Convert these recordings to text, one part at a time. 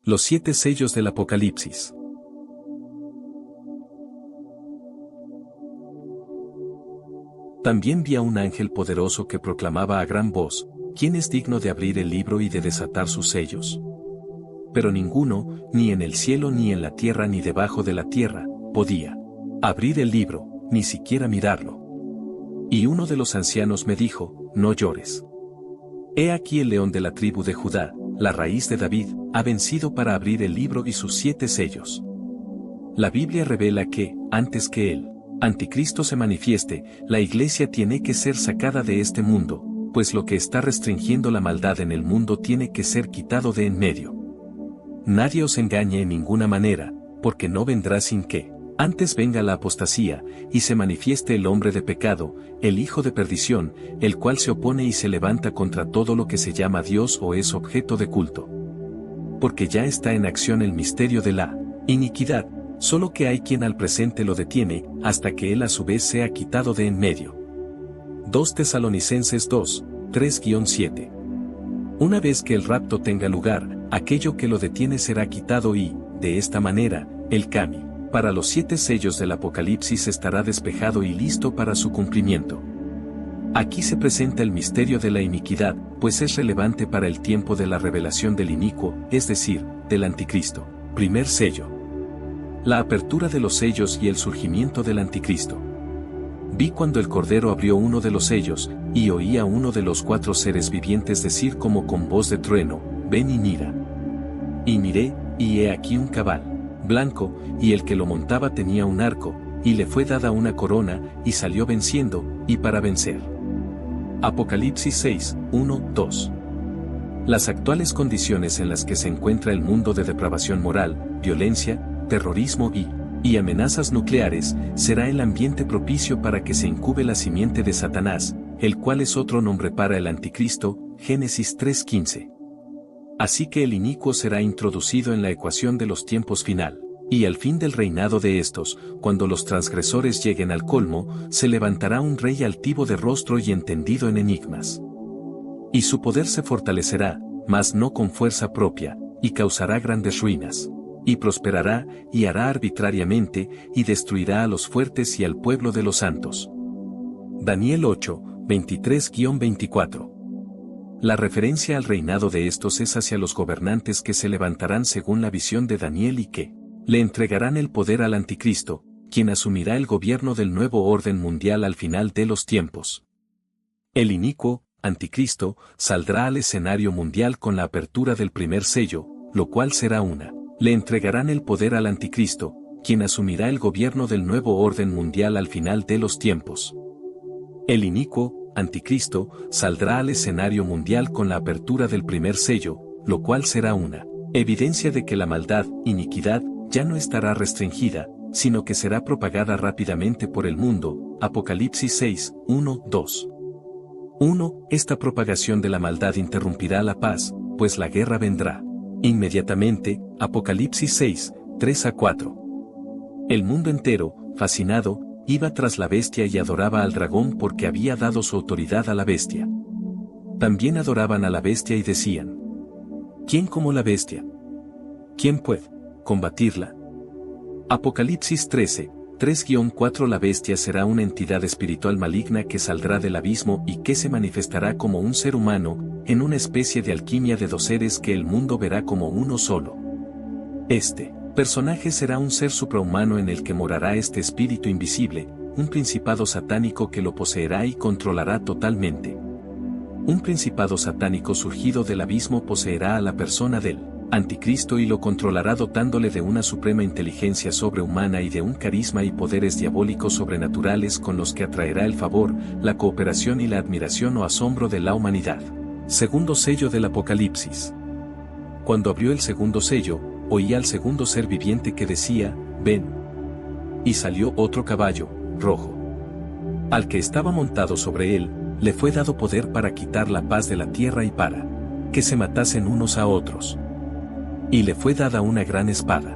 Los 7 sellos del Apocalipsis. También vi a un ángel poderoso que proclamaba a gran voz: ¿Quién es digno de abrir el libro y de desatar sus sellos? Pero ninguno, ni en el cielo ni en la tierra ni debajo de la tierra, podía abrir el libro, ni siquiera mirarlo. Y uno de los ancianos me dijo: No llores. He aquí el león de la tribu de Judá, la raíz de David, ha vencido para abrir el libro y sus 7 sellos. La Biblia revela que, antes que el Anticristo se manifieste, la Iglesia tiene que ser sacada de este mundo, pues lo que está restringiendo la maldad en el mundo tiene que ser quitado de en medio. Nadie os engañe en ninguna manera, porque no vendrá sin que antes venga la apostasía, y se manifieste el hombre de pecado, el hijo de perdición, el cual se opone y se levanta contra todo lo que se llama Dios o es objeto de culto. Porque ya está en acción el misterio de la iniquidad, solo que hay quien al presente lo detiene, hasta que él a su vez sea quitado de en medio. 2 Tesalonicenses 2, 3-7. Una vez que el rapto tenga lugar, aquello que lo detiene será quitado y, de esta manera, el camino para los 7 sellos del Apocalipsis estará despejado y listo para su cumplimiento. Aquí se presenta el misterio de la iniquidad, pues es relevante para el tiempo de la revelación del inicuo, es decir, del Anticristo. Primer sello. La apertura de los sellos y el surgimiento del Anticristo. Vi cuando el Cordero abrió uno de los sellos, y oí a uno de los 4 seres vivientes decir como con voz de trueno: Ven y mira. Y miré, y he aquí un caballo blanco, y el que lo montaba tenía un arco, y le fue dada una corona, y salió venciendo, y para vencer. Apocalipsis 6, 1-2. Las actuales condiciones en las que se encuentra el mundo de depravación moral, violencia, terrorismo y amenazas nucleares, será el ambiente propicio para que se incube la simiente de Satanás, el cual es otro nombre para el Anticristo, Génesis 3:15. Así que el inicuo será introducido en la ecuación de los tiempos final, y al fin del reinado de estos, cuando los transgresores lleguen al colmo, se levantará un rey altivo de rostro y entendido en enigmas. Y su poder se fortalecerá, mas no con fuerza propia, y causará grandes ruinas. Y prosperará, y hará arbitrariamente, y destruirá a los fuertes y al pueblo de los santos. Daniel 8, 23-24. La referencia al reinado de estos es hacia los gobernantes que se levantarán según la visión de Daniel y que le entregarán el poder al Anticristo, quien asumirá el gobierno del nuevo orden mundial al final de los tiempos. El inicuo, Anticristo, saldrá al escenario mundial con la apertura del primer sello, lo cual será una. Le entregarán el poder al Anticristo, quien asumirá el gobierno del nuevo orden mundial al final de los tiempos. El inicuo, Anticristo, saldrá al escenario mundial con la apertura del primer sello, lo cual será una evidencia de que la maldad, iniquidad, ya no estará restringida, sino que será propagada rápidamente por el mundo. Apocalipsis 6, 1-2. 1. Esta propagación de la maldad interrumpirá la paz, pues la guerra vendrá inmediatamente. Apocalipsis 6, 3-4. El mundo entero, fascinado, iba tras la bestia y adoraba al dragón porque había dado su autoridad a la bestia. También adoraban a la bestia y decían: ¿Quién como la bestia? ¿Quién puede combatirla? Apocalipsis 13, 3-4. La bestia será una entidad espiritual maligna que saldrá del abismo y que se manifestará como un ser humano, en una especie de alquimia de 2 seres que el mundo verá como uno solo. Este personaje será un ser suprahumano en el que morará este espíritu invisible, un principado satánico que lo poseerá y controlará totalmente. Un principado satánico surgido del abismo poseerá a la persona del Anticristo y lo controlará dotándole de una suprema inteligencia sobrehumana y de un carisma y poderes diabólicos sobrenaturales con los que atraerá el favor, la cooperación y la admiración o asombro de la humanidad. Segundo sello del Apocalipsis. Cuando abrió el segundo sello, oí al segundo ser viviente que decía: Ven. Y salió otro caballo, rojo. Al que estaba montado sobre él, le fue dado poder para quitar la paz de la tierra y para que se matasen unos a otros. Y le fue dada una gran espada.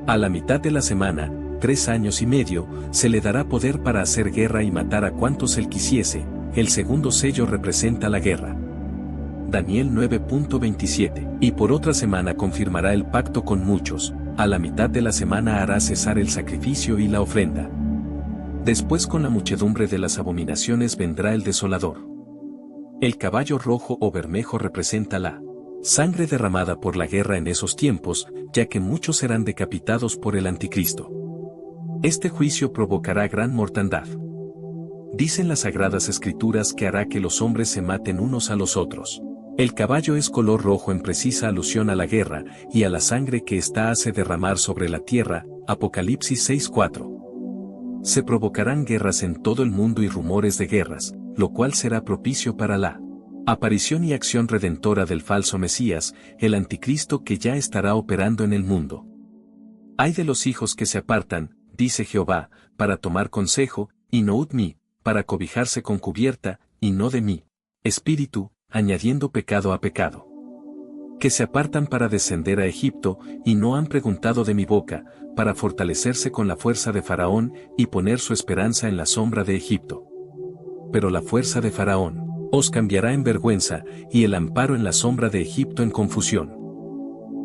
A la mitad de la semana, 3 años y medio, se le dará poder para hacer guerra y matar a cuantos él quisiese. El segundo sello representa la guerra. Daniel 9.27. Y por otra semana confirmará el pacto con muchos, a la mitad de la semana hará cesar el sacrificio y la ofrenda. Después con la muchedumbre de las abominaciones vendrá el desolador. El caballo rojo o bermejo representa la sangre derramada por la guerra en esos tiempos, ya que muchos serán decapitados por el anticristo. Este juicio provocará gran mortandad. Dicen las sagradas escrituras que hará que los hombres se maten unos a los otros. El caballo es color rojo en precisa alusión a la guerra y a la sangre que ésta hace derramar sobre la tierra, Apocalipsis 6:4. Se provocarán guerras en todo el mundo y rumores de guerras, lo cual será propicio para la aparición y acción redentora del falso Mesías, el anticristo que ya estará operando en el mundo. Ay de los hijos que se apartan, dice Jehová, para tomar consejo, y no de mí, para cobijarse con cubierta, y no de mí, espíritu, añadiendo pecado a pecado. Que se apartan para descender a Egipto, y no han preguntado de mi boca, para fortalecerse con la fuerza de Faraón, y poner su esperanza en la sombra de Egipto. Pero la fuerza de Faraón os cambiará en vergüenza, y el amparo en la sombra de Egipto en confusión.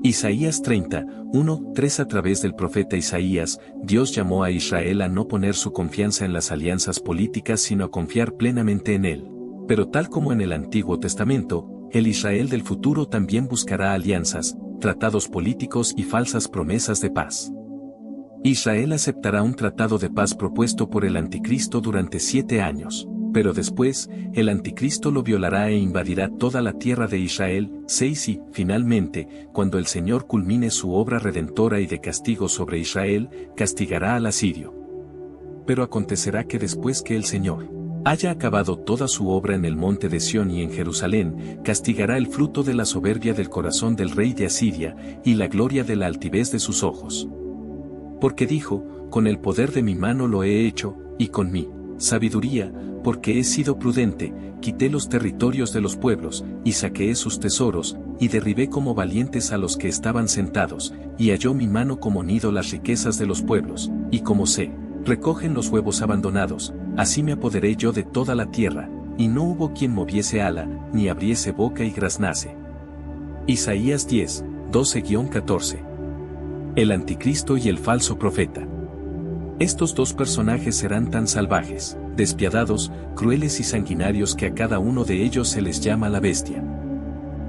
Isaías 30:1-3. A través del profeta Isaías, Dios llamó a Israel a no poner su confianza en las alianzas políticas sino a confiar plenamente en Él. Pero tal como en el Antiguo Testamento, el Israel del futuro también buscará alianzas, tratados políticos y falsas promesas de paz. Israel aceptará un tratado de paz propuesto por el anticristo durante 7 años. Pero después, el anticristo lo violará e invadirá toda la tierra de Israel. 6. Y, finalmente, cuando el Señor culmine su obra redentora y de castigo sobre Israel, castigará al asirio. Pero acontecerá que después que el Señor haya acabado toda su obra en el monte de Sión y en Jerusalén, castigará el fruto de la soberbia del corazón del rey de Asiria, y la gloria de la altivez de sus ojos. Porque dijo, con el poder de mi mano lo he hecho, y con mi sabiduría, porque he sido prudente, quité los territorios de los pueblos, y saqueé sus tesoros, y derribé como valientes a los que estaban sentados, y halló mi mano como nido las riquezas de los pueblos, y como se recogen los huevos abandonados, así me apoderé yo de toda la tierra, y no hubo quien moviese ala, ni abriese boca y graznase. Isaías 10:12-14. El anticristo y el falso profeta. Estos dos personajes serán tan salvajes, despiadados, crueles y sanguinarios que a cada uno de ellos se les llama la bestia.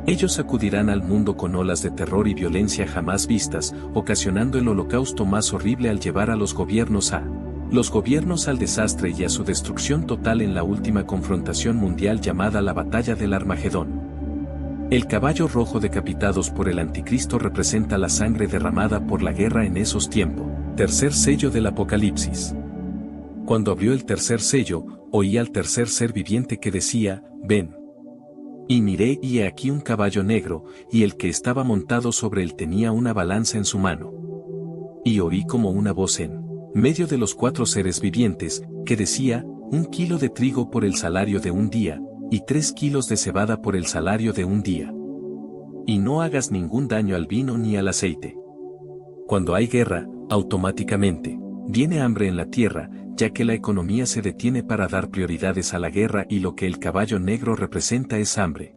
Ellos sacudirán al mundo con olas de terror y violencia jamás vistas, ocasionando el holocausto más horrible al llevar a los gobiernos al desastre y a su destrucción total en la última confrontación mundial llamada la Batalla del Armagedón. El caballo rojo decapitados por el anticristo representa la sangre derramada por la guerra en esos tiempos. Tercer sello del Apocalipsis. Cuando abrió el tercer sello, oí al tercer ser viviente que decía, ven. Y miré y he aquí un caballo negro, y el que estaba montado sobre él tenía una balanza en su mano. Y oí como una voz en medio de los 4 seres vivientes, que decía, 1 kilo de trigo por el salario de un día, y 3 kilos de cebada por el salario de un día. Y no hagas ningún daño al vino ni al aceite. Cuando hay guerra, automáticamente, viene hambre en la tierra, ya que la economía se detiene para dar prioridades a la guerra y lo que el caballo negro representa es hambre.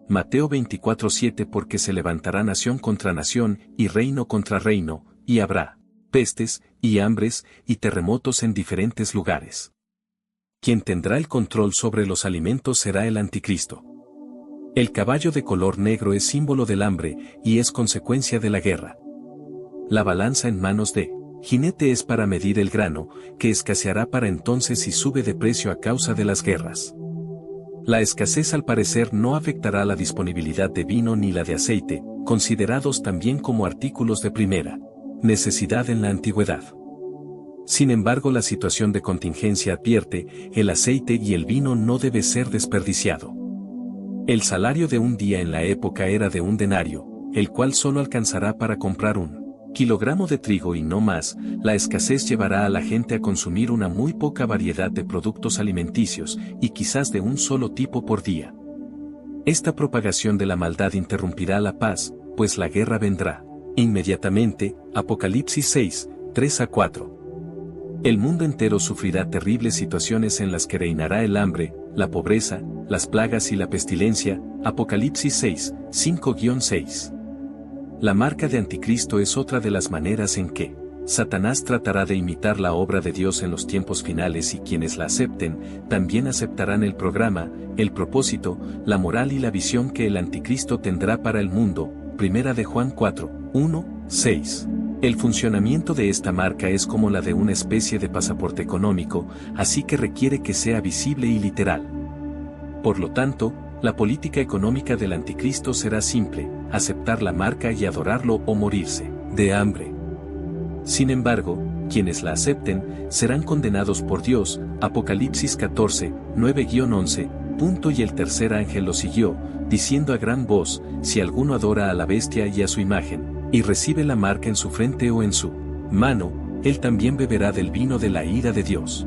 Mateo 24:7. Porque se levantará nación contra nación y reino contra reino, y habrá pestes, y hambres, y terremotos en diferentes lugares. Quien tendrá el control sobre los alimentos será el anticristo. El caballo de color negro es símbolo del hambre, y es consecuencia de la guerra. La balanza en manos de jinete es para medir el grano, que escaseará para entonces y sube de precio a causa de las guerras. La escasez al parecer no afectará la disponibilidad de vino ni la de aceite, considerados también como artículos de primera necesidad en la antigüedad. Sin embargo, la situación de contingencia advierte, el aceite y el vino no debe ser desperdiciado. El salario de un día en la época era de 1 denario, el cual solo alcanzará para comprar 1 kilogramo de trigo y no más. La escasez llevará a la gente a consumir una muy poca variedad de productos alimenticios, y quizás de un solo tipo por día. Esta propagación de la maldad interrumpirá la paz, pues la guerra vendrá inmediatamente. Apocalipsis 6:3-4. El mundo entero sufrirá terribles situaciones en las que reinará el hambre, la pobreza, las plagas y la pestilencia, Apocalipsis 6, 5-6. La marca de Anticristo es otra de las maneras en que Satanás tratará de imitar la obra de Dios en los tiempos finales, y quienes la acepten, también aceptarán el programa, el propósito, la moral y la visión que el Anticristo tendrá para el mundo. Primera de Juan 4, 1, 6. El funcionamiento de esta marca es como la de una especie de pasaporte económico, así que requiere que sea visible y literal. Por lo tanto, la política económica del Anticristo será simple: aceptar la marca y adorarlo o morirse de hambre. Sin embargo, quienes la acepten, serán condenados por Dios. Apocalipsis 14, 9-11. Y el tercer ángel lo siguió, diciendo a gran voz: si alguno adora a la bestia y a su imagen, y recibe la marca en su frente o en su mano, él también beberá del vino de la ira de Dios.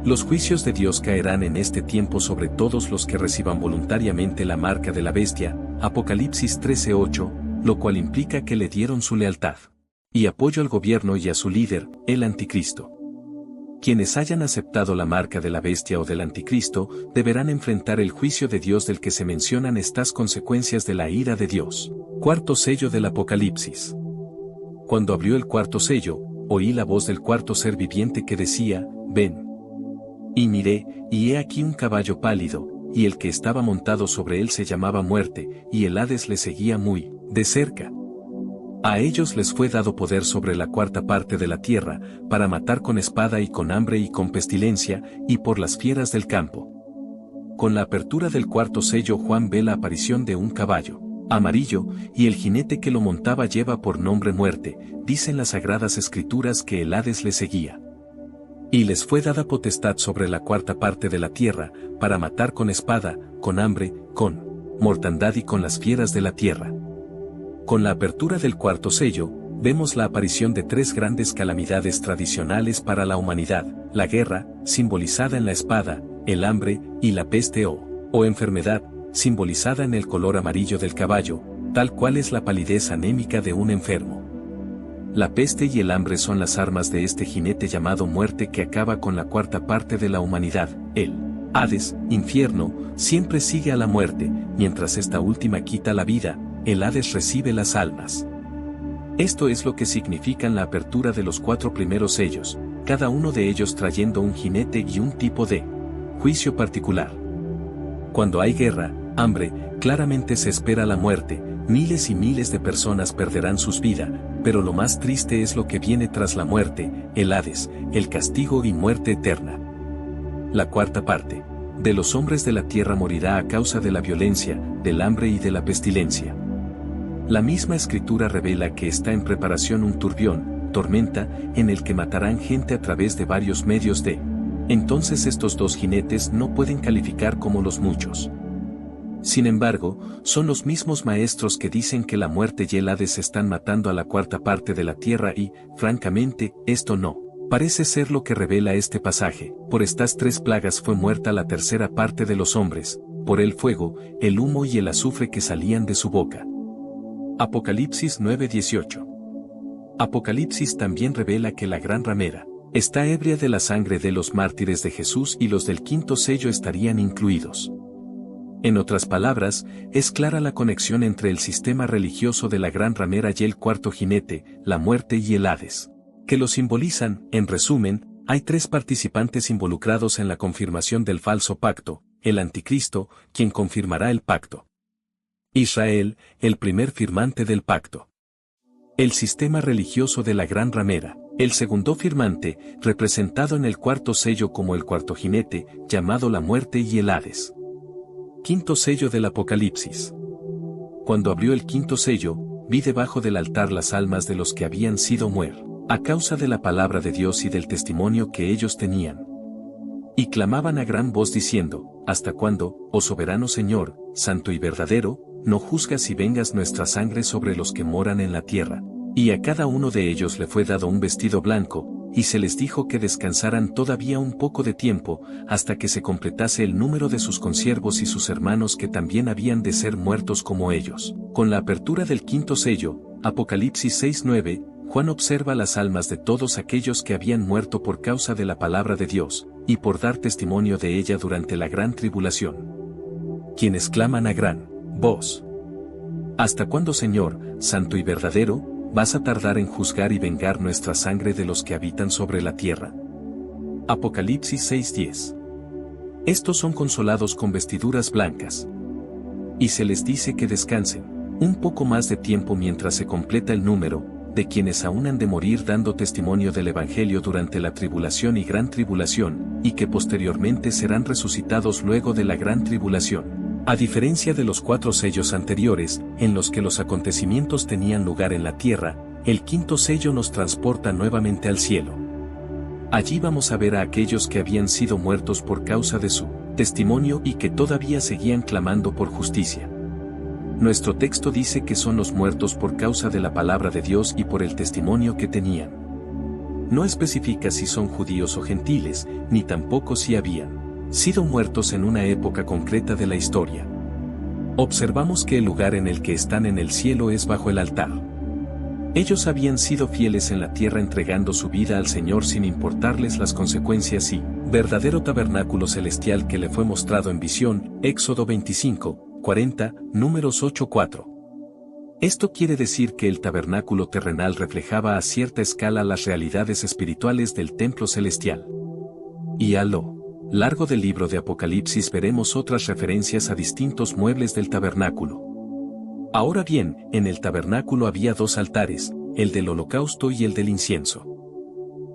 Los juicios de Dios caerán en este tiempo sobre todos los que reciban voluntariamente la marca de la bestia. Apocalipsis 13:8, lo cual implica que le dieron su lealtad y apoyo al gobierno y a su líder, el Anticristo. Quienes hayan aceptado la marca de la bestia o del Anticristo, deberán enfrentar el juicio de Dios, del que se mencionan estas consecuencias de la ira de Dios. Cuarto sello del Apocalipsis. Cuando abrió el cuarto sello, oí la voz del cuarto ser viviente que decía: ven. Y miré, y he aquí un caballo pálido, y el que estaba montado sobre él se llamaba Muerte, y el Hades le seguía muy de cerca. A ellos les fue dado poder sobre la cuarta parte de la tierra, para matar con espada y con hambre y con pestilencia, y por las fieras del campo. Con la apertura del cuarto sello, Juan ve la aparición de un caballo amarillo, y el jinete que lo montaba lleva por nombre Muerte. Dicen las sagradas escrituras que el Hades le seguía. Y les fue dada potestad sobre la cuarta parte de la tierra, para matar con espada, con hambre, con mortandad y con las fieras de la tierra. Con la apertura del cuarto sello, vemos la aparición de tres grandes calamidades tradicionales para la humanidad: la guerra, simbolizada en la espada; el hambre, y la peste o enfermedad, simbolizada en el color amarillo del caballo, tal cual es la palidez anémica de un enfermo. La peste y el hambre son las armas de este jinete llamado Muerte, que acaba con la cuarta parte de la humanidad. El Hades, infierno, siempre sigue a la muerte, mientras esta última quita la vida. El Hades recibe las almas. Esto es lo que significan la apertura de los cuatro primeros sellos, cada uno de ellos trayendo un jinete y un tipo de juicio particular. Cuando hay guerra, hambre, claramente se espera la muerte. Miles y miles de personas perderán sus vidas, pero lo más triste es lo que viene tras la muerte: el Hades, el castigo y muerte eterna. La cuarta parte de los hombres de la tierra morirá a causa de la violencia, del hambre y de la pestilencia. La misma escritura revela que está en preparación un turbión, tormenta, en el que matarán gente a través de varios medios de. Entonces estos dos jinetes no pueden calificar como los muchos. Sin embargo, son los mismos maestros que dicen que la muerte y el Hades están matando a la cuarta parte de la tierra y, francamente, esto no parece ser lo que revela este pasaje. Por estas tres plagas fue muerta la tercera parte de los hombres, por el fuego, el humo y el azufre que salían de su boca. Apocalipsis 9:18. Apocalipsis también revela que la gran ramera está ebria de la sangre de los mártires de Jesús, y los del quinto sello estarían incluidos. En otras palabras, es clara la conexión entre el sistema religioso de la gran ramera y el cuarto jinete, la muerte y el Hades, que lo simbolizan. En resumen, hay tres participantes involucrados en la confirmación del falso pacto: el Anticristo, quien confirmará el pacto; Israel, el primer firmante del pacto; el sistema religioso de la gran ramera, el segundo firmante, representado en el cuarto sello como el cuarto jinete, llamado la muerte y el Hades. Quinto sello del Apocalipsis. Cuando abrió el quinto sello, vi debajo del altar las almas de los que habían sido muertos a causa de la palabra de Dios y del testimonio que ellos tenían. Y clamaban a gran voz diciendo: ¿Hasta cuándo, oh soberano Señor, santo y verdadero, no juzgas y vengas nuestra sangre sobre los que moran en la tierra? Y a cada uno de ellos le fue dado un vestido blanco, y se les dijo que descansaran todavía un poco de tiempo, hasta que se completase el número de sus consiervos y sus hermanos que también habían de ser muertos como ellos. Con la apertura del quinto sello, Apocalipsis 6:9, Juan observa las almas de todos aquellos que habían muerto por causa de la palabra de Dios, y por dar testimonio de ella durante la gran tribulación. Quienes claman a gran voz: ¿Hasta cuándo, Señor, santo y verdadero, vas a tardar en juzgar y vengar nuestra sangre de los que habitan sobre la tierra? Apocalipsis 6:10. Estos son consolados con vestiduras blancas. Y se les dice que descansen un poco más de tiempo mientras se completa el número de quienes aún han de morir dando testimonio del Evangelio durante la tribulación y gran tribulación, y que posteriormente serán resucitados luego de la gran tribulación. A diferencia de los 4 sellos anteriores, en los que los acontecimientos tenían lugar en la tierra, el 5º sello nos transporta nuevamente al cielo. Allí vamos a ver a aquellos que habían sido muertos por causa de su testimonio y que todavía seguían clamando por justicia. Nuestro texto dice que son los muertos por causa de la palabra de Dios y por el testimonio que tenían. No especifica si son judíos o gentiles, ni tampoco si habían sido muertos en una época concreta de la historia. Observamos que el lugar en el que están en el cielo es bajo el altar. Ellos habían sido fieles en la tierra entregando su vida al Señor sin importarles las consecuencias y verdadero tabernáculo celestial que le fue mostrado en visión, Éxodo 25, 40, Números 8:4. Esto quiere decir que el tabernáculo terrenal reflejaba a cierta escala las realidades espirituales del templo celestial. Y a lo largo del libro de Apocalipsis veremos otras referencias a distintos muebles del tabernáculo. Ahora bien, en el tabernáculo había 2 altares, el del holocausto y el del incienso.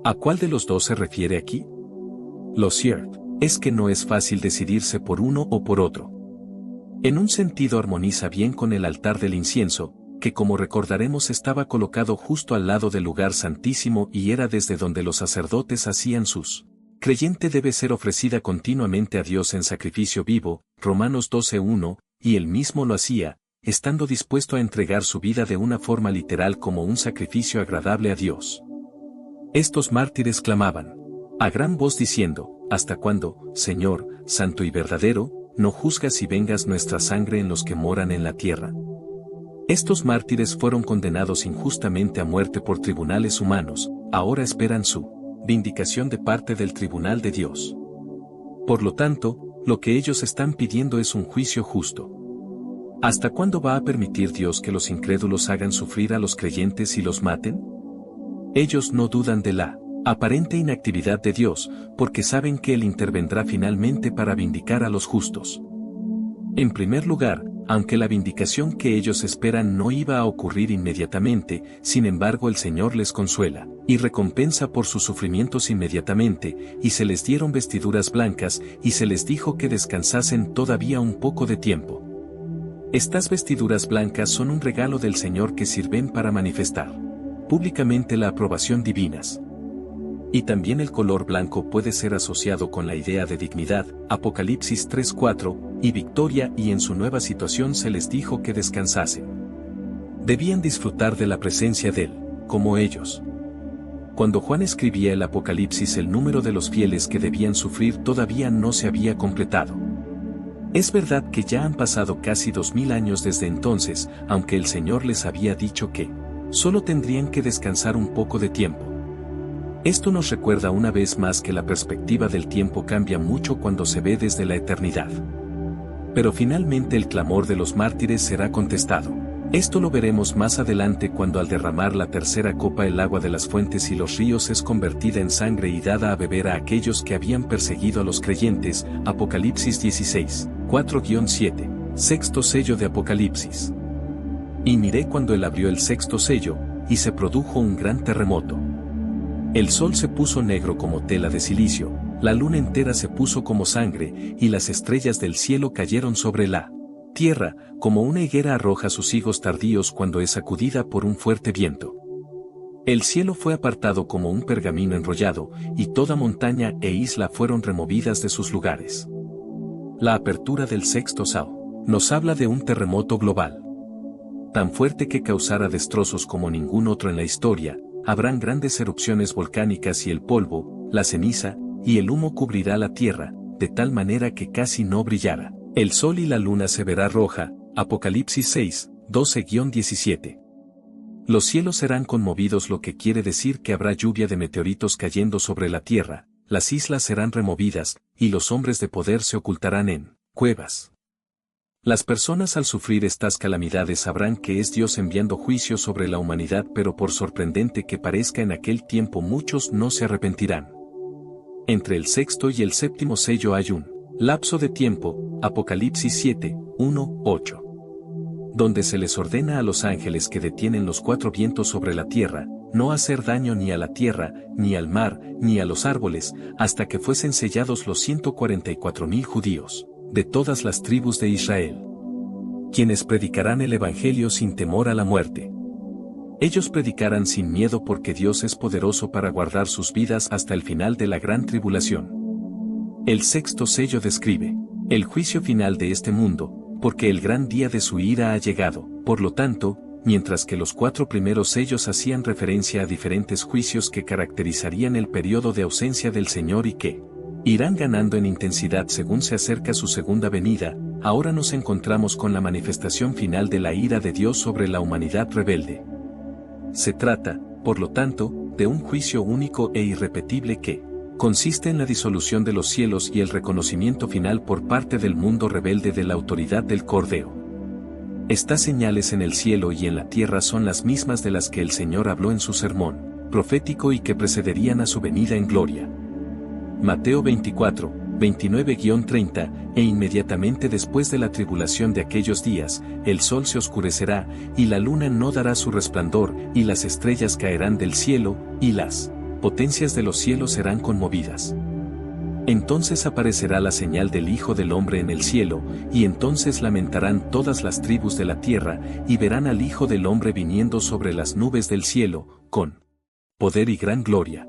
¿A cuál de los dos se refiere aquí? Lo cierto es que no es fácil decidirse por uno o por otro. En un sentido armoniza bien con el altar del incienso, que como recordaremos estaba colocado justo al lado del lugar santísimo y era desde donde los sacerdotes hacían sus creyente debe ser ofrecida continuamente a Dios en sacrificio vivo, Romanos 12:1, y él mismo lo hacía, estando dispuesto a entregar su vida de una forma literal como un sacrificio agradable a Dios. Estos mártires clamaban a gran voz diciendo: ¿Hasta cuándo, Señor, santo y verdadero, no juzgas y vengas nuestra sangre en los que moran en la tierra? Estos mártires fueron condenados injustamente a muerte por tribunales humanos, ahora esperan su vindicación de parte del tribunal de Dios. Por lo tanto, lo que ellos están pidiendo es un juicio justo. ¿Hasta cuándo va a permitir Dios que los incrédulos hagan sufrir a los creyentes y los maten? Ellos no dudan de la aparente inactividad de Dios, porque saben que Él intervendrá finalmente para vindicar a los justos. En primer lugar, aunque la vindicación que ellos esperan no iba a ocurrir inmediatamente, sin embargo el Señor les consuela y recompensa por sus sufrimientos inmediatamente, y se les dieron vestiduras blancas, y se les dijo que descansasen todavía un poco de tiempo. Estas vestiduras blancas son un regalo del Señor que sirven para manifestar públicamente la aprobación divinas. Y también el color blanco puede ser asociado con la idea de dignidad, Apocalipsis 3:4, y victoria, y en su nueva situación se les dijo que descansasen. Debían disfrutar de la presencia de Él, como ellos. Cuando Juan escribía el Apocalipsis, el número de los fieles que debían sufrir todavía no se había completado. Es verdad que ya han pasado casi 2000 años desde entonces, aunque el Señor les había dicho que solo tendrían que descansar un poco de tiempo. Esto nos recuerda una vez más que la perspectiva del tiempo cambia mucho cuando se ve desde la eternidad. Pero finalmente el clamor de los mártires será contestado. Esto lo veremos más adelante cuando al derramar la tercera copa el agua de las fuentes y los ríos es convertida en sangre y dada a beber a aquellos que habían perseguido a los creyentes, Apocalipsis 16, 4-7, sexto sello de Apocalipsis. Y miré cuando él abrió el sexto sello, y se produjo un gran terremoto. El sol se puso negro como tela de silicio, la luna entera se puso como sangre, y las estrellas del cielo cayeron sobre la tierra, como una higuera arroja sus higos tardíos cuando es sacudida por un fuerte viento. El cielo fue apartado como un pergamino enrollado, y toda montaña e isla fueron removidas de sus lugares. La apertura del sexto sao nos habla de un terremoto global, tan fuerte que causara destrozos como ningún otro en la historia. Habrán grandes erupciones volcánicas y el polvo, la ceniza, y el humo cubrirá la tierra, de tal manera que casi no brillará. El sol y la luna se verá roja, Apocalipsis 6, 12-17. Los cielos serán conmovidos, lo que quiere decir que habrá lluvia de meteoritos cayendo sobre la tierra, las islas serán removidas, y los hombres de poder se ocultarán en cuevas. Las personas al sufrir estas calamidades sabrán que es Dios enviando juicio sobre la humanidad, pero por sorprendente que parezca en aquel tiempo muchos no se arrepentirán. Entre el sexto y el séptimo sello hay un lapso de tiempo, Apocalipsis 7, 1, 8. Donde se les ordena a los ángeles que detienen los cuatro vientos sobre la tierra, no hacer daño ni a la tierra, ni al mar, ni a los árboles, hasta que fuesen sellados los 144,000 judíos, de todas las tribus de Israel, quienes predicarán el Evangelio sin temor a la muerte. Ellos predicarán sin miedo porque Dios es poderoso para guardar sus vidas hasta el final de la gran tribulación. El sexto sello describe el juicio final de este mundo, porque el gran día de su ira ha llegado. Por lo tanto, mientras que los cuatro primeros sellos hacían referencia a diferentes juicios que caracterizarían el periodo de ausencia del Señor y que irán ganando en intensidad según se acerca su segunda venida, ahora nos encontramos con la manifestación final de la ira de Dios sobre la humanidad rebelde. Se trata, por lo tanto, de un juicio único e irrepetible que consiste en la disolución de los cielos y el reconocimiento final por parte del mundo rebelde de la autoridad del Cordero. Estas señales en el cielo y en la tierra son las mismas de las que el Señor habló en su sermón profético y que precederían a su venida en gloria. Mateo 24, 29-30, e inmediatamente después de la tribulación de aquellos días, el sol se oscurecerá, y la luna no dará su resplandor, y las estrellas caerán del cielo, y las potencias de los cielos serán conmovidas. Entonces aparecerá la señal del Hijo del Hombre en el cielo, y entonces lamentarán todas las tribus de la tierra, y verán al Hijo del Hombre viniendo sobre las nubes del cielo, con poder y gran gloria.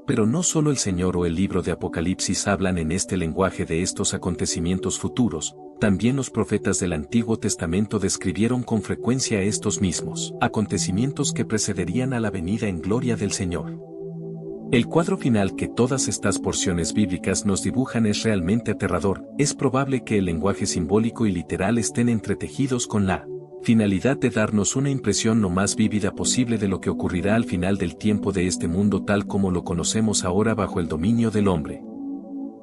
Pero no solo el Señor o el libro de Apocalipsis hablan en este lenguaje de estos acontecimientos futuros, también los profetas del Antiguo Testamento describieron con frecuencia estos mismos acontecimientos que precederían a la venida en gloria del Señor. El cuadro final que todas estas porciones bíblicas nos dibujan es realmente aterrador. Es probable que el lenguaje simbólico y literal estén entretejidos con la finalidad de darnos una impresión lo más vívida posible de lo que ocurrirá al final del tiempo de este mundo tal como lo conocemos ahora bajo el dominio del hombre.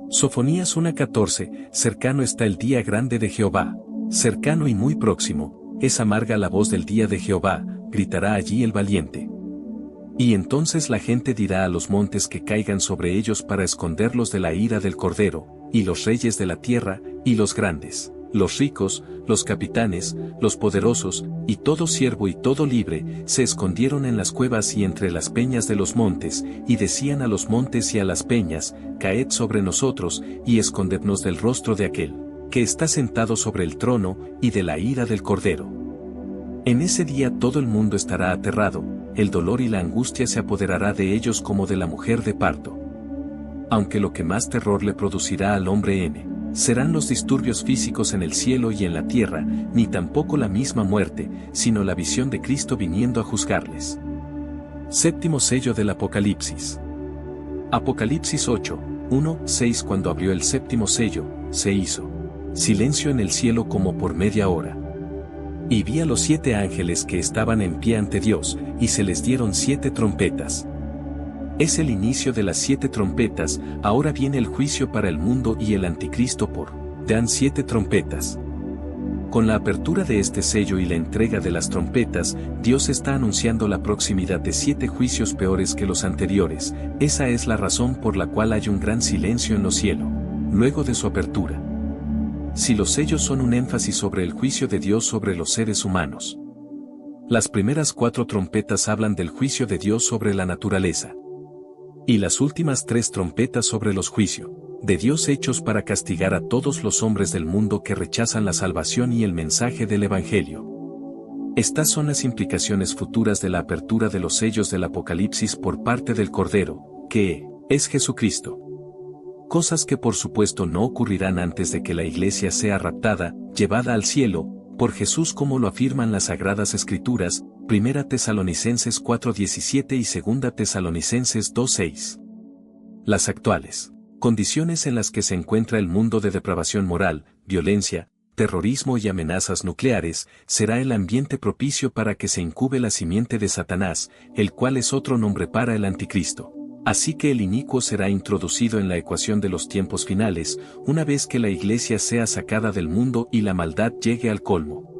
Sofonías 1:14, cercano está el día grande de Jehová, cercano y muy próximo, es amarga la voz del día de Jehová, gritará allí el valiente. Y entonces la gente dirá a los montes que caigan sobre ellos para esconderlos de la ira del Cordero, y los reyes de la tierra, y los grandes, los ricos, los capitanes, los poderosos, y todo siervo y todo libre, se escondieron en las cuevas y entre las peñas de los montes, y decían a los montes y a las peñas, caed sobre nosotros, y escondednos del rostro de aquel, que está sentado sobre el trono, y de la ira del Cordero. En ese día todo el mundo estará aterrado, el dolor y la angustia se apoderará de ellos como de la mujer de parto. Aunque lo que más terror le producirá al hombre serán los disturbios físicos en el cielo y en la tierra, ni tampoco la misma muerte, sino la visión de Cristo viniendo a juzgarles. Séptimo sello del Apocalipsis. Apocalipsis 8, 1, 6. Cuando abrió el séptimo sello, se hizo silencio en el cielo como por media hora. Y vi a los 7 ángeles que estaban en pie ante Dios, y se les dieron 7 trompetas. Es el inicio de las 7 trompetas, ahora viene el juicio para el mundo y el anticristo dan 7 trompetas. Con la apertura de este sello y la entrega de las trompetas, Dios está anunciando la proximidad de 7 juicios peores que los anteriores. Esa es la razón por la cual hay un gran silencio en los cielos, luego de su apertura. Si los sellos son un énfasis sobre el juicio de Dios sobre los seres humanos. Las primeras 4 trompetas hablan del juicio de Dios sobre la naturaleza. Y las últimas 3 trompetas sobre los juicios de Dios hechos para castigar a todos los hombres del mundo que rechazan la salvación y el mensaje del Evangelio. Estas son las implicaciones futuras de la apertura de los sellos del Apocalipsis por parte del Cordero, que es Jesucristo. Cosas que por supuesto no ocurrirán antes de que la iglesia sea raptada, llevada al cielo, por Jesús como lo afirman las Sagradas Escrituras, 1 Tesalonicenses 4:17 y 2 Tesalonicenses 2:6. Las actuales condiciones en las que se encuentra el mundo de depravación moral, violencia, terrorismo y amenazas nucleares, será el ambiente propicio para que se incube la simiente de Satanás, el cual es otro nombre para el anticristo. Así que el inicuo será introducido en la ecuación de los tiempos finales, una vez que la Iglesia sea sacada del mundo y la maldad llegue al colmo.